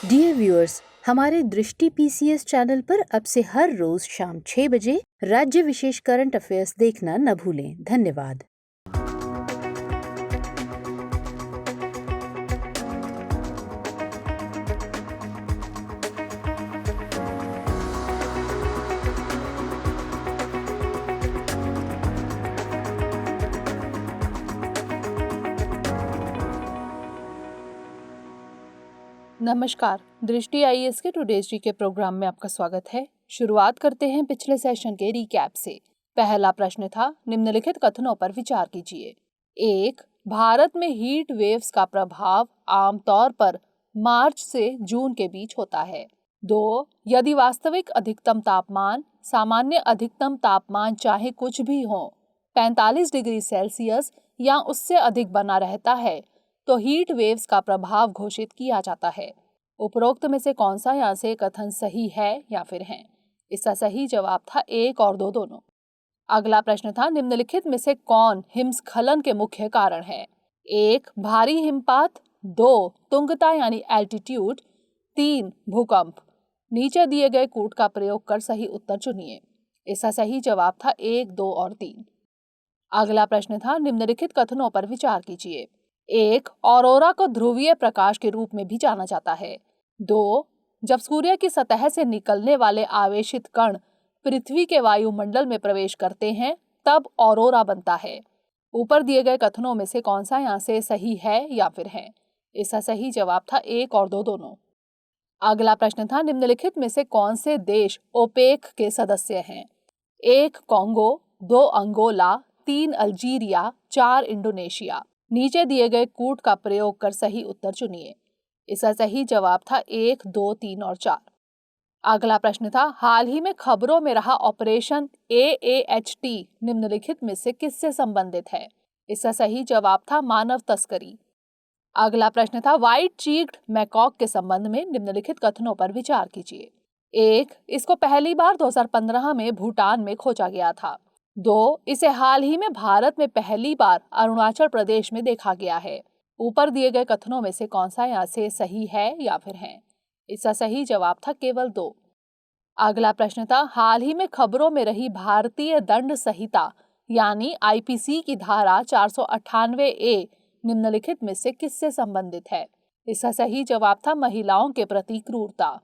Dear viewers, हमारे दृष्टि PCS channel पर अब से हर रोज शाम 6 बजे राज्य विशेष करंट अफेयर्स देखना न भूलें। धन्यवाद। नमस्कार, दृष्टि आईएएस के टुडेज जी के प्रोग्राम में आपका स्वागत है। शुरुआत करते हैं पिछले सेशन के रिकैप से। पहला प्रश्न था, निम्नलिखित कथनों पर विचार कीजिए। 1. भारत में हीट वेव्स का प्रभाव आमतौर पर मार्च से जून के बीच होता है। 2. यदि वास्तविक अधिकतम तापमान सामान्य अधिकतम तापमान चाहे कुछ भी हो 45 डिग्री सेल्सियस या उससे अधिक बना रहता है तो हीट वेव्स का प्रभाव घोषित किया जाता है। उपरोक्त में से कौन सा यहाँ से कथन सही है या फिर है? इसका सही जवाब था 1 और 2 दोनों। अगला प्रश्न था, निम्नलिखित में से कौन हिमस्खलन के मुख्य कारण है? 1. भारी हिमपात, 2. तुंगता यानी एल्टीट्यूड, 3. भूकंप। नीचे दिए गए कूट का प्रयोग कर सही उत्तर चुनिए। इसका सही जवाब था 1, 2 और 3। अगला प्रश्न था, निम्नलिखित कथनों पर विचार कीजिए। 1. ऑरोरा को ध्रुवीय प्रकाश के रूप में भी जाना जाता है। 2. जब सूर्य की सतह से निकलने वाले आवेशित कण पृथ्वी के वायुमंडल में प्रवेश करते हैं तब ऑरोरा बनता है। ऊपर दिए गए कथनों में से कौन सा यहाँ से सही है या फिर है? इसका सही जवाब था 1 और 2 दोनों। अगला प्रश्न था, निम्नलिखित में से कौन से देश ओपेक के सदस्य हैं? 1. कॉन्गो, 2. अंगोला, 3. अल्जीरिया, 4. इंडोनेशिया। नीचे दिए गए कूट का प्रयोग कर सही उत्तर चुनिए। इसका सही जवाब था 1, 2, 3 और 4। अगला प्रश्न था, हाल ही में खबरों में रहा ऑपरेशन AAHT निम्नलिखित में से किससे संबंधित है? इसका सही जवाब था मानव तस्करी। अगला प्रश्न था, व्हाइट चीक्ड मैकॉक के संबंध में निम्नलिखित कथनों पर विचार कीजिए। 1. इसको पहली बार 2015 में भूटान में खोजा गया था। 2. इसे हाल ही में भारत में पहली बार अरुणाचल प्रदेश में देखा गया है। ऊपर दिए गए कथनों में से कौन सा यहाँ से सही है या फिर है? इसका सही जवाब था केवल 2। अगला प्रश्न था, हाल ही में खबरों में रही भारतीय दंड संहिता यानी IPC की धारा 498A निम्नलिखित में से किससे संबंधित है? इसका सही जवाब था महिलाओं के प्रति क्रूरता।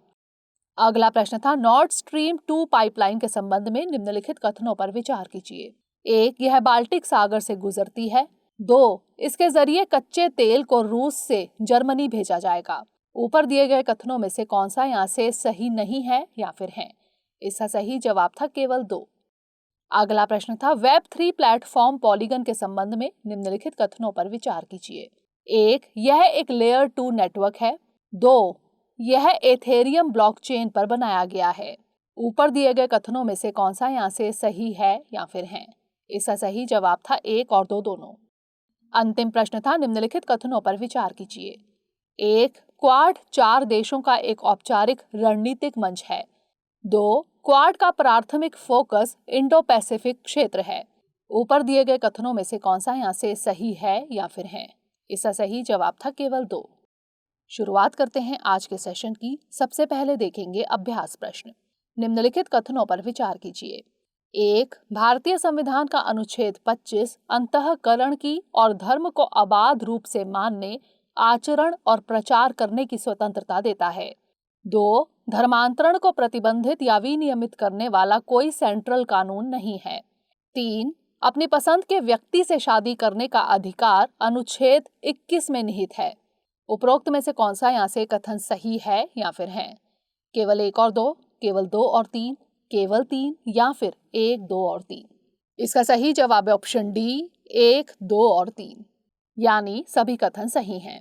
अगला प्रश्न था, नॉर्थ स्ट्रीम 2 पाइपलाइन के संबंध में निम्नलिखित कथनों पर विचार कीजिए। 1. यह बाल्टिक सागर से गुजरती है। 2. इसके जरिए कच्चे तेल को रूस से जर्मनी भेजा जाएगा। ऊपर दिए गए कथनों में से कौन सा यहाँ से सही नहीं है या फिर है? इसका सही जवाब था केवल 2। अगला प्रश्न था, Web3 प्लेटफॉर्म पॉलीगन के संबंध में निम्नलिखित कथनों पर विचार कीजिए। 1. यह एक लेयर 2 नेटवर्क है। 2. यह एथेरियम ब्लॉकचेन पर बनाया गया है। ऊपर दिए गए कथनों में से कौन सा यहाँ से सही है या फिर है? इसका सही जवाब था 1 और 2 दोनों। अंतिम प्रश्न था, निम्नलिखित कथनों पर विचार कीजिए। 1. क्वाड 4 देशों का एक औपचारिक रणनीतिक मंच है। 2. क्वाड का प्राथमिक फोकस इंडो पैसिफिक क्षेत्र है। ऊपर दिए गए कथनों में से कौन सा यहाँ से सही है या फिर है? इसका सही जवाब था केवल 2। शुरुआत करते हैं आज के सेशन की। सबसे पहले देखेंगे अभ्यास प्रश्न। निम्नलिखित कथनों पर विचार कीजिए। 1. भारतीय संविधान का अनुच्छेद 25 अंतःकरण की और धर्म को अबाध रूप से मानने, आचरण और प्रचार करने की स्वतंत्रता देता है। 2. धर्मांतरण को प्रतिबंधित या विनियमित करने वाला कोई सेंट्रल कानून नहीं है। 3. अपनी पसंद के व्यक्ति से शादी करने का अधिकार अनुच्छेद 21 में निहित है। उपरोक्त में से कौन सा यहाँ से कथन सही है या फिर है? केवल 1 और 2, केवल 2 और 3, केवल 3 या फिर 1, 2 और 3? इसका सही जवाब है ऑप्शन डी, 1, 2 और 3, यानी सभी कथन सही हैं।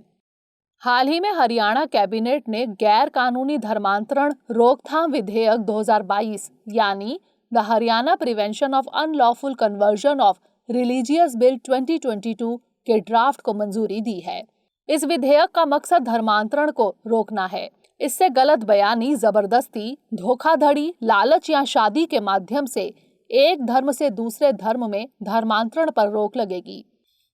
हाल ही में हरियाणा कैबिनेट ने गैर कानूनी धर्मांतरण रोकथाम विधेयक 2022 यानी the Haryana prevention of unlawful conversion of religious bill 2022 के ड्राफ्ट को मंजूरी दी है। इस विधेयक का मकसद धर्मांतरण को रोकना है। इससे गलत बयानी, जबरदस्ती, धोखाधड़ी, लालच या शादी के माध्यम से एक धर्म से दूसरे धर्म में धर्मांतरण पर रोक लगेगी।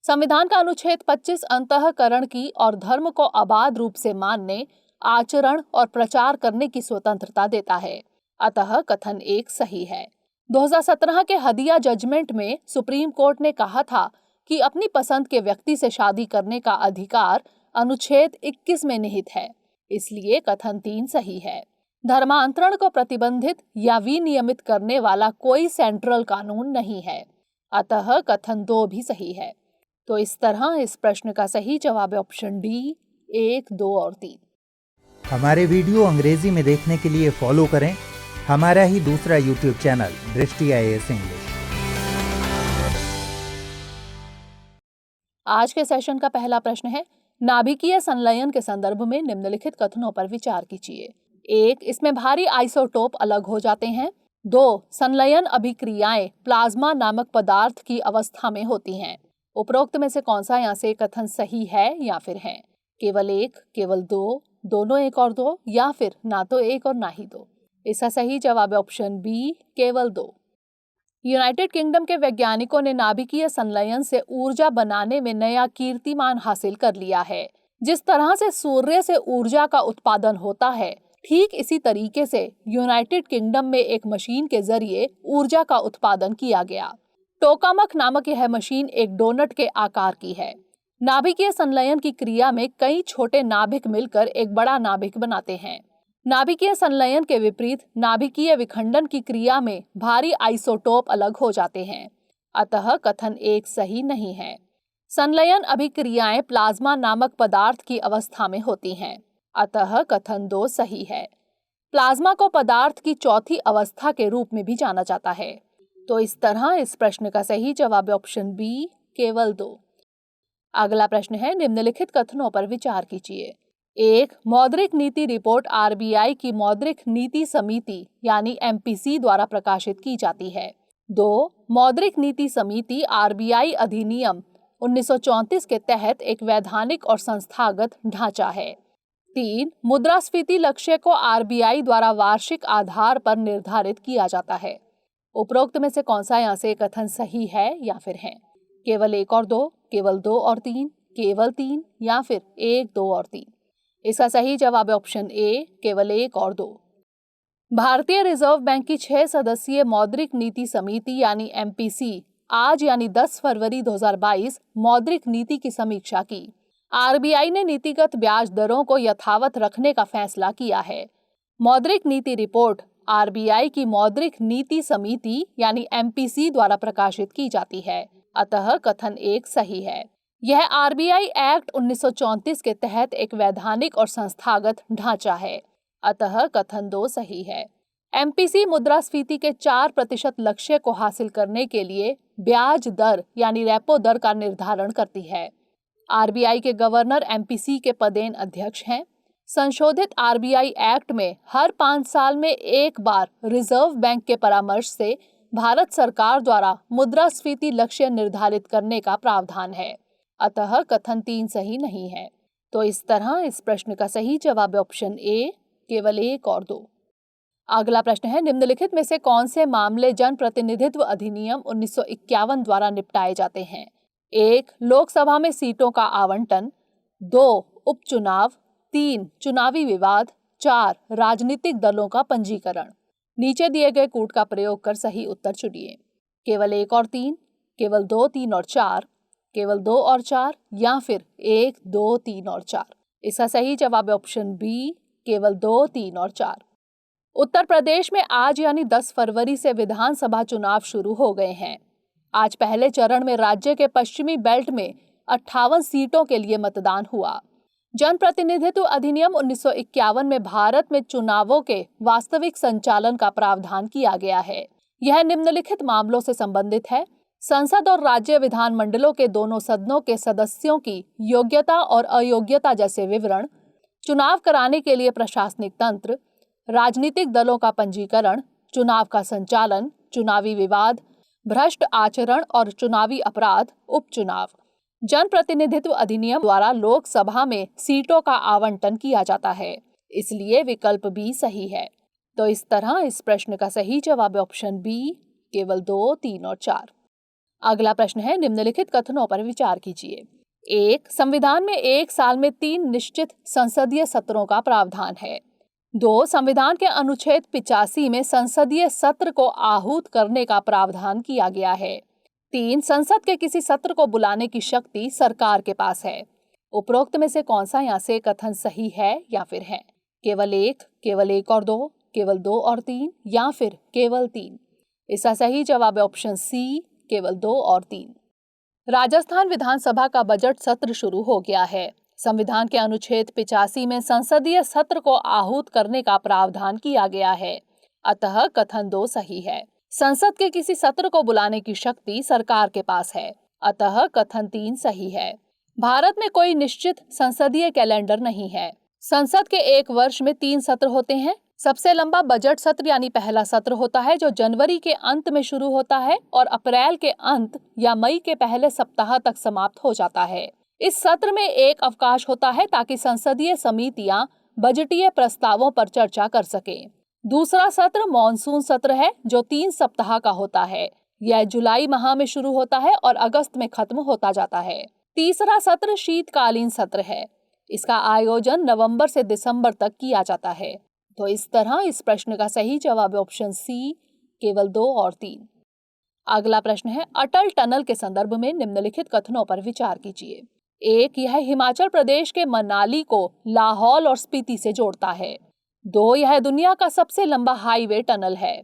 संविधान का अनुच्छेद 25 अंतःकरण की और धर्म को अबाध रूप से मानने, आचरण और प्रचार करने की स्वतंत्रता देता है। अतः कथन 1 सही है। 2017 के हदिया जजमेंट में सुप्रीम कोर्ट ने कहा था कि अपनी पसंद के व्यक्ति से शादी करने का अधिकार अनुच्छेद 21 में निहित है, इसलिए कथन 3 सही है। धर्मांतरण को प्रतिबंधित या विनियमित करने वाला कोई सेंट्रल कानून नहीं है, अतः कथन 2 भी सही है। तो इस तरह इस प्रश्न का सही जवाब है ऑप्शन डी 1, 2 और 3। हमारे वीडियो अंग्रेजी में देखने के लिए फॉलो करें हमारा ही दूसरा यूट्यूब चैनल दृष्टि IAS इंग्लिश। आज के सेशन का पहला प्रश्न है, नाभिकीय संलयन के संदर्भ में निम्नलिखित कथनों पर विचार कीजिए। 1, इसमें भारी आइसोटोप अलग हो जाते हैं। 2, संलयन अभिक्रियाएं प्लाज्मा नामक पदार्थ की अवस्था में होती हैं। उपरोक्त में से कौन सा यहाँ से कथन सही है या फिर है? केवल 1, केवल 2, दोनों 1 और 2, या फिर ना तो 1 और ना ही 2? इसका सही जवाब है ऑप्शन बी, केवल 2। यूनाइटेड किंगडम के वैज्ञानिकों ने नाभिकीय संलयन से ऊर्जा बनाने में नया कीर्तिमान हासिल कर लिया है। जिस तरह से सूर्य से ऊर्जा का उत्पादन होता है, ठीक इसी तरीके से यूनाइटेड किंगडम में एक मशीन के जरिए ऊर्जा का उत्पादन किया गया। टोकामक नामक यह मशीन एक डोनट के आकार की है। नाभिकीय संलयन की क्रिया में कई छोटे नाभिक मिलकर एक बड़ा नाभिक बनाते हैं। नाभिकीय संलयन के विपरीत नाभिकीय विखंडन की क्रिया में भारी आइसोटोप अलग हो जाते हैं, अतः कथन 1 सही नहीं है। संलयन अभिक्रियाएं प्लाज्मा नामक पदार्थ की अवस्था में होती हैं, अतः कथन 2 सही है। प्लाज्मा को पदार्थ की चौथी अवस्था के रूप में भी जाना जाता है। तो इस तरह इस प्रश्न का सही जवाब है ऑप्शन बी, केवल 2। अगला प्रश्न है, निम्नलिखित कथनों पर विचार कीजिए। 1, मौद्रिक नीति रिपोर्ट RBI की मौद्रिक नीति समिति यानी MPC द्वारा प्रकाशित की जाती है। 2, मौद्रिक नीति समिति RBI अधिनियम 1934 के तहत एक वैधानिक और संस्थागत ढांचा है। 3, मुद्रास्फीति लक्ष्य को RBI द्वारा वार्षिक आधार पर निर्धारित किया जाता है। उपरोक्त में से कौन सा यहाँ से कथन सही है या फिर है? केवल 1 और 2, केवल 2 और 3, केवल 3, या फिर 1, 2 और 3? इसका सही जवाब है ऑप्शन ए, केवल 1 और 2। भारतीय रिजर्व बैंक की 6 सदस्यीय मौद्रिक नीति समिति यानी MPC आज यानी 10 फरवरी 2022 मौद्रिक नीति की समीक्षा की। RBI ने नीतिगत ब्याज दरों को यथावत रखने का फैसला किया है। मौद्रिक नीति रिपोर्ट RBI की मौद्रिक नीति समिति यानी MPC द्वारा प्रकाशित की जाती है, अतः कथन 1 सही है। यह RBI एक्ट 1934 के तहत एक वैधानिक और संस्थागत ढांचा है, अतः कथन 2 सही है। MPC मुद्रास्फीति के 4% लक्ष्य को हासिल करने के लिए ब्याज दर यानी रेपो दर का निर्धारण करती है। RBI के गवर्नर MPC के पदेन अध्यक्ष हैं। संशोधित RBI एक्ट में हर 5 साल में एक बार रिजर्व बैंक के परामर्श से भारत सरकार द्वारा मुद्रास्फीति लक्ष्य निर्धारित करने का प्रावधान है, अतः कथन 3 सही नहीं है। तो इस तरह इस प्रश्न का सही जवाब है ऑप्शन ए, केवल 1 और 2। अगला प्रश्न है, निम्नलिखित में से कौन से मामले जन प्रतिनिधित्व अधिनियम 1951 द्वारा निपटाए जाते हैं? 1, लोकसभा में सीटों का आवंटन। 2, उपचुनाव। 3, चुनावी विवाद। 4, राजनीतिक दलों का पंजीकरण। नीचे दिए गए कूट का प्रयोग कर सही उत्तर चुनिए। केवल 1 और 3, केवल 2, 3 और 4, केवल 2 और 4, या फिर 1, 2, 3 और 4? इसका सही जवाब है ऑप्शन बी, केवल 2, 3 और 4। उत्तर प्रदेश में आज यानी 10 फरवरी से विधानसभा चुनाव शुरू हो गए हैं। आज पहले चरण में राज्य के पश्चिमी बेल्ट में 58 सीटों के लिए मतदान हुआ। जनप्रतिनिधित्व अधिनियम 1951 में भारत में चुनावों के वास्तविक संचालन का प्रावधान किया गया है। यह निम्नलिखित मामलों से संबंधित है: संसद और राज्य विधानमंडलों के दोनों सदनों के सदस्यों की योग्यता और अयोग्यता जैसे विवरण, चुनाव कराने के लिए प्रशासनिक तंत्र, राजनीतिक दलों का पंजीकरण, चुनाव का संचालन, चुनावी विवाद, भ्रष्ट आचरण और चुनावी अपराध, उपचुनाव। जनप्रतिनिधित्व अधिनियम द्वारा लोकसभा में सीटों का आवंटन किया जाता है, इसलिए विकल्प बी सही है। तो इस तरह इस प्रश्न का सही जवाब है ऑप्शन बी, केवल 2, 3 और 4। अगला प्रश्न है, निम्नलिखित कथनों पर विचार कीजिए। एक, संविधान में एक साल में 3 निश्चित संसदीय सत्रों का प्रावधान है। 2, संविधान के अनुच्छेद 85 में संसदीय सत्र को आहूत करने का प्रावधान किया गया है। 3, संसद के किसी सत्र को बुलाने की शक्ति सरकार के पास है। उपरोक्त में से कौन सा यहाँ से कथन सही है या फिर है? केवल एक और दो, केवल 2 और 3 या फिर केवल 3? इसका सही जवाब है ऑप्शन सी, केवल 2 और 3। राजस्थान विधानसभा का बजट सत्र शुरू हो गया है। संविधान के अनुच्छेद 85 में संसदीय सत्र को आहूत करने का प्रावधान किया गया है, अतः कथन 2 सही है। संसद के किसी सत्र को बुलाने की शक्ति सरकार के पास है, अतः कथन 3 सही है। भारत में कोई निश्चित संसदीय कैलेंडर नहीं है। संसद के एक वर्ष में 3 सत्र होते हैं। सबसे लंबा बजट सत्र यानी पहला सत्र होता है जो जनवरी के अंत में शुरू होता है और अप्रैल के अंत या मई के पहले सप्ताह तक समाप्त हो जाता है। इस सत्र में एक अवकाश होता है ताकि संसदीय समितियां बजटीय प्रस्तावों पर चर्चा कर सकें। दूसरा सत्र मॉनसून सत्र है जो 3 सप्ताह का होता है। यह जुलाई माह में शुरू होता है और अगस्त में खत्म होता जाता है। तीसरा सत्र शीतकालीन सत्र है। इसका आयोजन नवंबर से दिसंबर तक किया जाता है। तो इस तरह इस प्रश्न का सही जवाब है ऑप्शन सी, केवल 2 और 3। अगला प्रश्न है, अटल टनल के संदर्भ में निम्नलिखित कथनों पर विचार कीजिए। 1, यह हिमाचल प्रदेश के मनाली को लाहौल और स्पीति से जोड़ता है। 2, यह दुनिया का सबसे लंबा हाईवे टनल है।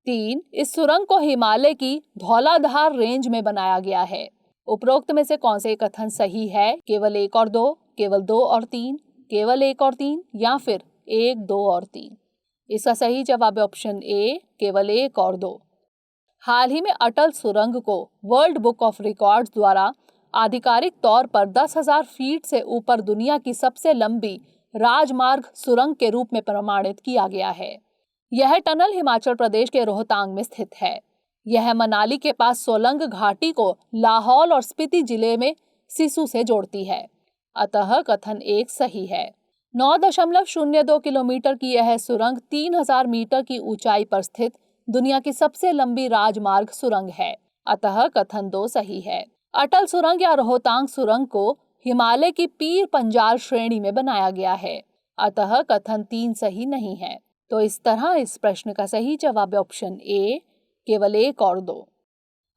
3, इस सुरंग को हिमालय की धौलाधार रेंज में बनाया गया है। उपरोक्त में से कौन से कथन सही है? केवल 1 और 2, केवल 2 और 3, केवल 1 और 3 या फिर 1, 2 और 3? इसका सही जवाब है ऑप्शन ए, केवल 1 और 2। हाल ही में अटल सुरंग को वर्ल्ड बुक ऑफ रिकॉर्ड्स द्वारा आधिकारिक तौर पर 10,000 फीट से ऊपर दुनिया की सबसे लंबी राजमार्ग सुरंग के रूप में प्रमाणित किया गया है। यह टनल हिमाचल प्रदेश के रोहतांग में स्थित है। यह मनाली के पास सोलंग घाटी को लाहौल और स्पीति जिले में सिसु से जोड़ती है, अतः कथन 1 सही है। 9.02 किलोमीटर की यह सुरंग 3000 मीटर की ऊंचाई पर स्थित दुनिया की सबसे लंबी राजमार्ग सुरंग है, अतः कथन 2 सही है। अटल सुरंग या रोहतांग सुरंग को हिमालय की पीर पंजाल श्रेणी में बनाया गया है, अतः कथन 3 सही नहीं है। तो इस तरह इस प्रश्न का सही जवाब है ऑप्शन ए, केवल 1 और 2।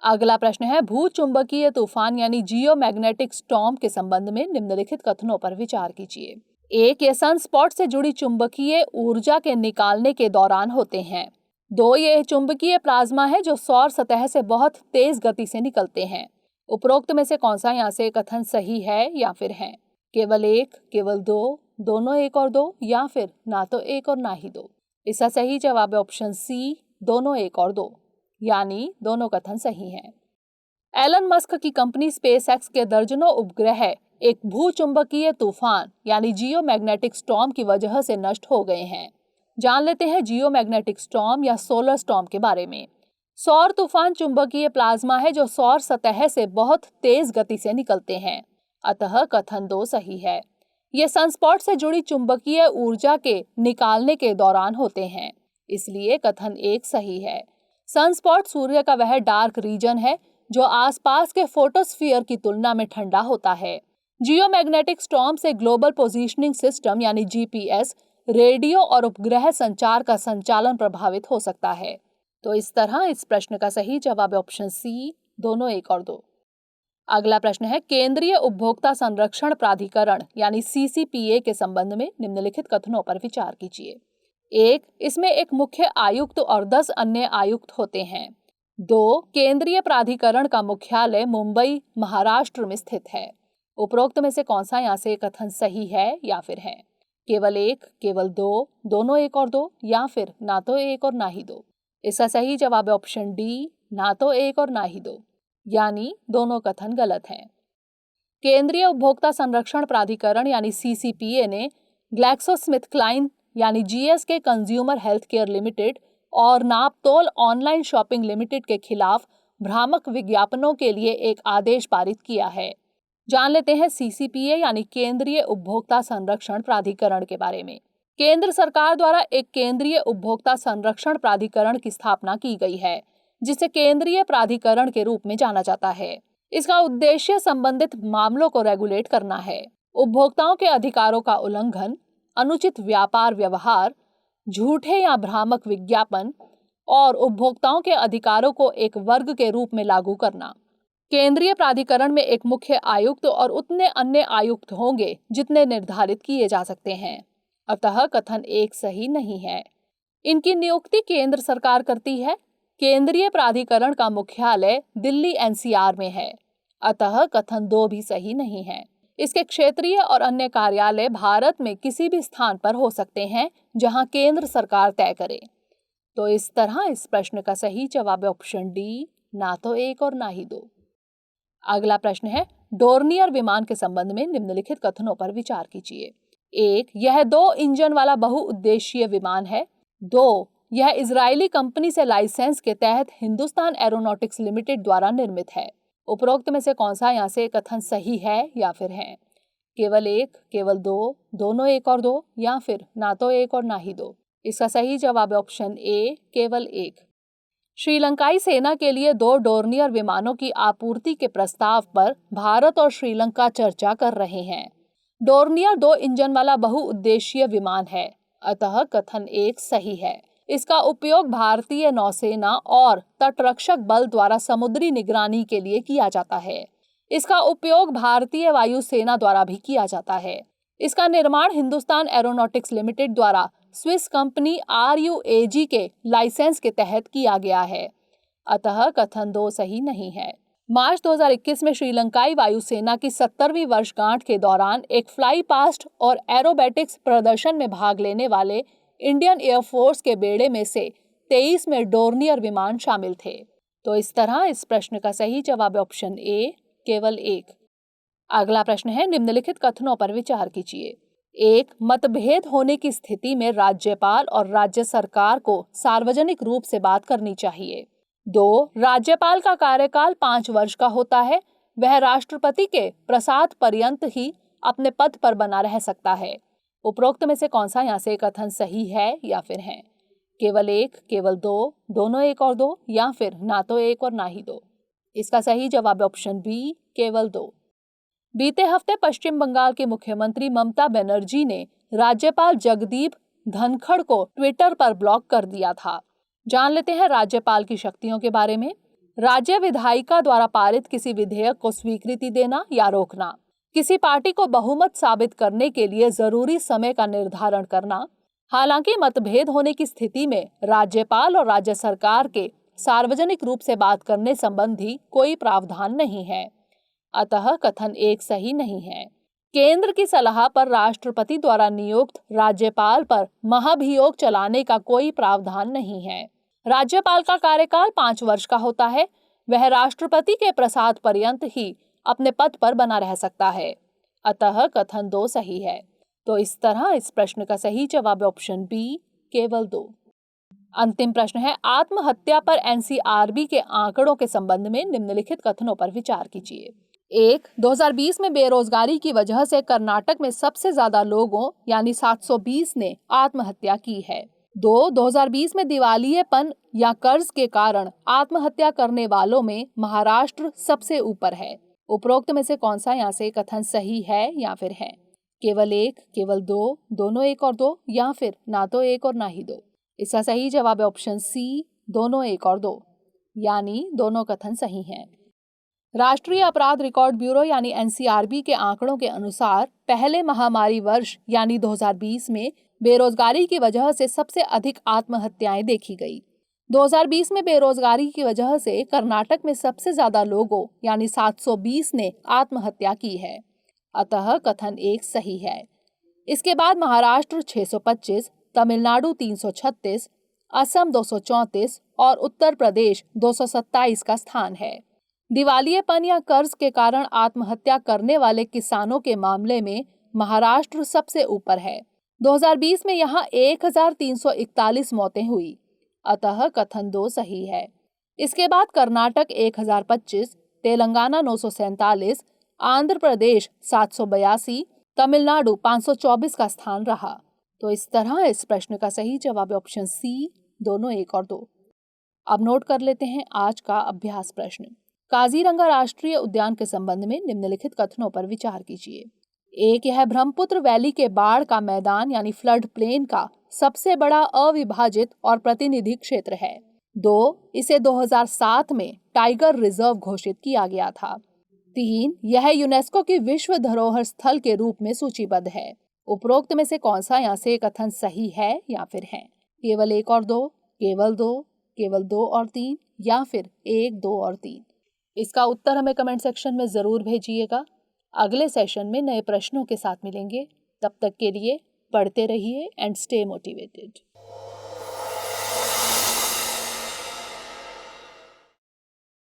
अगला प्रश्न है, भूचुंबकीय तूफान यानी जियोमैग्नेटिक स्टॉर्म के संबंध में निम्नलिखित कथनों पर विचार कीजिए। 1, ये सनस्पॉट से जुड़ी चुंबकीय ऊर्जा के निकालने के दौरान होते हैं। 2, ये चुंबकीय प्लाज्मा है जो सौर सतह से बहुत तेज गति से निकलते हैं। उपरोक्त में से कौन सा यहाँ से कथन सही है या फिर है? केवल 1, केवल 2, दोनों 1 और 2 या फिर ना तो 1 और ना ही 2? इसका सही जवाब है ऑप्शन सी, दोनों 1 और 2, यानी दोनों कथन सही हैं। एलन मस्क की कंपनी स्पेसएक्स के दर्जनों उपग्रह एक भूचुंबकीय तूफान यानी जियोमैग्नेटिक स्टॉर्म की वजह से नष्ट हो गए हैं। जान लेते हैं जियोमैग्नेटिक स्टॉर्म या सोलर स्टॉर्म के बारे में। सौर तूफान चुंबकीय प्लाज्मा है जो सौर सतह से बहुत तेज गति से निकलते हैं, अतः कथन 2 सही है। ये सनस्पॉट से जुड़ी चुंबकीय ऊर्जा के निकालने के दौरान होते हैं, इसलिए कथन 1 सही है। सनस्पॉट सूर्य का वह डार्क रीजन है जो आसपास के फोटोस्फीयर की तुलना में ठंडा होता है। जियोमैग्नेटिक स्टॉर्म से ग्लोबल पोजीशनिंग सिस्टम यानी जीपीएस, रेडियो और उपग्रह संचार का संचालन प्रभावित हो सकता है। तो इस तरह इस प्रश्न का सही जवाब है ऑप्शन सी, दोनों 1 और 2। अगला प्रश्न है, केंद्रीय उपभोक्ता संरक्षण प्राधिकरण यानी सीसीपीए के संबंध में निम्नलिखित कथनों पर विचार कीजिए। 1, इसमें एक मुख्य आयुक्त और 10 अन्य आयुक्त होते हैं। 2, केंद्रीय प्राधिकरण का मुख्यालय मुंबई, महाराष्ट्र में स्थित है। उपरोक्त में से कौन सा यहाँ से कथन सही है या फिर है? केवल 1, केवल 2, दोनों 1 और 2 या फिर ना तो 1 और ना ही 2? इसका सही जवाब है ऑप्शन डी, ना तो 1 और ना ही 2, यानी दोनों कथन गलत हैं। केंद्रीय उपभोक्ता संरक्षण प्राधिकरण यानी सीसीपीए ने ग्लैक्सोस्मिथक्लाइन यानी GSK consumer health care limited और नापतोल ऑनलाइन शॉपिंग लिमिटेड के खिलाफ भ्रामक विज्ञापनों के लिए एक आदेश पारित किया है। जान लेते हैं सीसीपीए यानी केंद्रीय उपभोक्ता संरक्षण प्राधिकरण के बारे में। केंद्र सरकार द्वारा एक केंद्रीय उपभोक्ता संरक्षण प्राधिकरण की स्थापना की गई है, जिसे केंद्रीय प्राधिकरण के रूप में जाना जाता है। इसका उद्देश्य संबंधित मामलों को रेगुलेट करना है। उपभोक्ताओं के अधिकारों का उल्लंघन, अनुचित व्यापार व्यवहार, झूठे या भ्रामक विज्ञापन और उपभोक्ताओं के अधिकारों को एक वर्ग के रूप में लागू करना। केंद्रीय प्राधिकरण में एक मुख्य आयुक्त और उतने अन्य आयुक्त होंगे जितने निर्धारित किए जा सकते हैं। अतः कथन 1 सही नहीं है। इनकी नियुक्ति केंद्र सरकार करती है। केंद्रीय प्राधिकरण का मुख्यालय दिल्ली NCR में है। अतः कथन 2 भी सही नहीं है। इसके क्षेत्रीय और अन्य कार्यालय भारत में किसी भी स्थान पर हो सकते हैं जहां केंद्र सरकार तय करे। तो इस तरह इस प्रश्न का सही जवाब है ऑप्शन डी, ना तो 1 और ना ही 2। अगला प्रश्न है, डोर्नियर विमान के संबंध में निम्नलिखित कथनों पर विचार कीजिए। 1, यह 2 इंजन वाला बहुउद्देशीय विमान है। 2, यह इजरायली कंपनी से लाइसेंस के तहत हिंदुस्तान एरोनॉटिक्स लिमिटेड द्वारा निर्मित है। उपरोक्त में से कौन सा यहाँ से कथन सही है या फिर है? केवल 1, केवल 2, दोनों 1 और 2, या फिर ना तो 1 और ना ही 2। इसका सही जवाब है ऑप्शन ए, केवल 1। श्रीलंकाई सेना के लिए 2 डोर्नियर विमानों की आपूर्ति के प्रस्ताव पर भारत और श्रीलंका चर्चा कर रहे हैं। डोर्नियर 2 इंजन वाला बहुउद्देशीय विमान है, अतः कथन 1 सही है। इसका उपयोग भारतीय नौसेना और तटरक्षक बल द्वारा समुद्री निगरानी के लिए किया जाता है। इसका उपयोग भारतीय वायुसेना द्वारा भी किया जाता है। इसका निर्माण हिंदुस्तान एरोनॉटिक्स लिमिटेड द्वारा स्विस कंपनी RUAG के लाइसेंस के तहत किया गया है, अतः कथन 2 सही नहीं है। मार्च 2021 में श्रीलंकाई वायुसेना की 70वीं वर्षगांठ के दौरान एक फ्लाई पास्ट और एरोबैटिक्स प्रदर्शन में भाग लेने वाले इंडियन एयरफोर्स के बेड़े में से 23 में डोर्नियर विमान शामिल थे। तो इस तरह इस प्रश्न का सही जवाब है ऑप्शन ए, केवल 1। अगला प्रश्न है, निम्नलिखित कथनों पर विचार कीजिए। 1, मतभेद होने की स्थिति में राज्यपाल और राज्य सरकार को सार्वजनिक रूप से बात करनी चाहिए। 2, राज्यपाल का कार्यकाल 5 वर्ष का होता है। वह राष्ट्रपति के प्रसाद पर्यंत ही अपने पद पर बना रह सकता है। उपरोक्त में से कौन सा यहाँ से कथन सही है या फिर है? केवल 1, केवल 2, दोनों 1 और 2, या फिर ना तो 1 और ना ही 2। इसका सही जवाब है ऑप्शन बी, केवल 2। बीते हफ्ते पश्चिम बंगाल के मुख्यमंत्री ममता बनर्जी ने राज्यपाल जगदीप धनखड़ को ट्विटर पर ब्लॉक कर दिया था। जान लेते हैं राज्यपाल की शक्तियों के बारे में। राज्य विधायिका द्वारा पारित किसी विधेयक को स्वीकृति देना या रोकना, किसी पार्टी को बहुमत साबित करने के लिए जरूरी समय का निर्धारण करना। हालांकि मतभेद होने की स्थिति में राज्यपाल और राज्य सरकार के सार्वजनिक रूप से बात करने संबंधी कोई प्रावधान नहीं है, अतः कथन 1 सही नहीं है। केंद्र की सलाह पर राष्ट्रपति द्वारा नियुक्त राज्यपाल पर महाभियोग चलाने का कोई प्रावधान नहीं है। राज्यपाल का कार्यकाल 5 वर्ष का होता है। वह राष्ट्रपति के प्रसाद पर्यंत ही अपने पद पर बना रह सकता है, अतः कथन 2 सही है। तो इस तरह इस प्रश्न का सही जवाब है ऑप्शन बी, केवल 2। अंतिम प्रश्न है, आत्महत्या पर NCRB के आंकड़ों के संबंध में निम्नलिखित कथनों पर विचार कीजिए। 1, 2020 में बेरोजगारी की वजह से कर्नाटक में सबसे ज्यादा लोगों यानी 720 ने आत्महत्या की है। 2, 2020 में दिवालियेपन या कर्ज के कारण आत्महत्या करने वालों में महाराष्ट्र सबसे ऊपर है। उपरोक्त में से कौन सा यहाँ से कथन सही है या फिर है? केवल 1, केवल 2, दोनों 1 और 2, या फिर ना तो 1 और ना ही 2। इसका सही जवाब है ऑप्शन सी, दोनों 1 और 2, यानी दोनों कथन सही हैं। राष्ट्रीय अपराध रिकॉर्ड ब्यूरो यानी NCRB के आंकड़ों के अनुसार पहले महामारी वर्ष यानी 2020 में बेरोजगारी की वजह से सबसे अधिक आत्महत्याएं देखी गई। 2020 में बेरोजगारी की वजह से कर्नाटक में सबसे ज्यादा लोगों यानी 720 ने आत्महत्या की है, अतः कथन 1 सही है। इसके बाद महाराष्ट्र 625, तमिलनाडु 336, असम 234 और उत्तर प्रदेश 227 का स्थान है। दिवालियेपन या कर्ज के कारण आत्महत्या करने वाले किसानों के मामले में महाराष्ट्र सबसे ऊपर है। 2020 में यहाँ 1341 मौतें हुई, अतः कथन 2 सही है। इसके बाद कर्नाटक 1025, तेलंगाना 947, आंध्र प्रदेश 782, तमिलनाडु 524 का स्थान रहा। तो इस तरह इस प्रश्न का सही जवाब ऑप्शन सी, दोनों 1 और 2। अब नोट कर लेते हैं आज का अभ्यास प्रश्न। काजीरंगा राष्ट्रीय उद्यान के संबंध में निम्नलिखित कथनों पर विचार कीजिए। 1, यह ब्रह्मपुत्र वैली के बाढ़ का मैदान यानी फ्लड प्लेन का सबसे बड़ा अविभाजित और प्रतिनिधि क्षेत्र है। 2, इसे 2007 में टाइगर रिजर्व घोषित किया गया था। 3, यह यूनेस्को की विश्व धरोहर स्थल के रूप में सूचीबद्ध है। उपरोक्त में से कौन सा यहाँ से कथन सही है या फिर है? केवल 1 और 2, केवल 2, केवल 2 और 3 या फिर 1, 2 और 3? इसका उत्तर हमें कमेंट सेक्शन में जरूर भेजिएगा। अगले सेशन में नए प्रश्नों के साथ मिलेंगे। तब तक के लिए पढ़ते रहिए एंड स्टे मोटिवेटेड।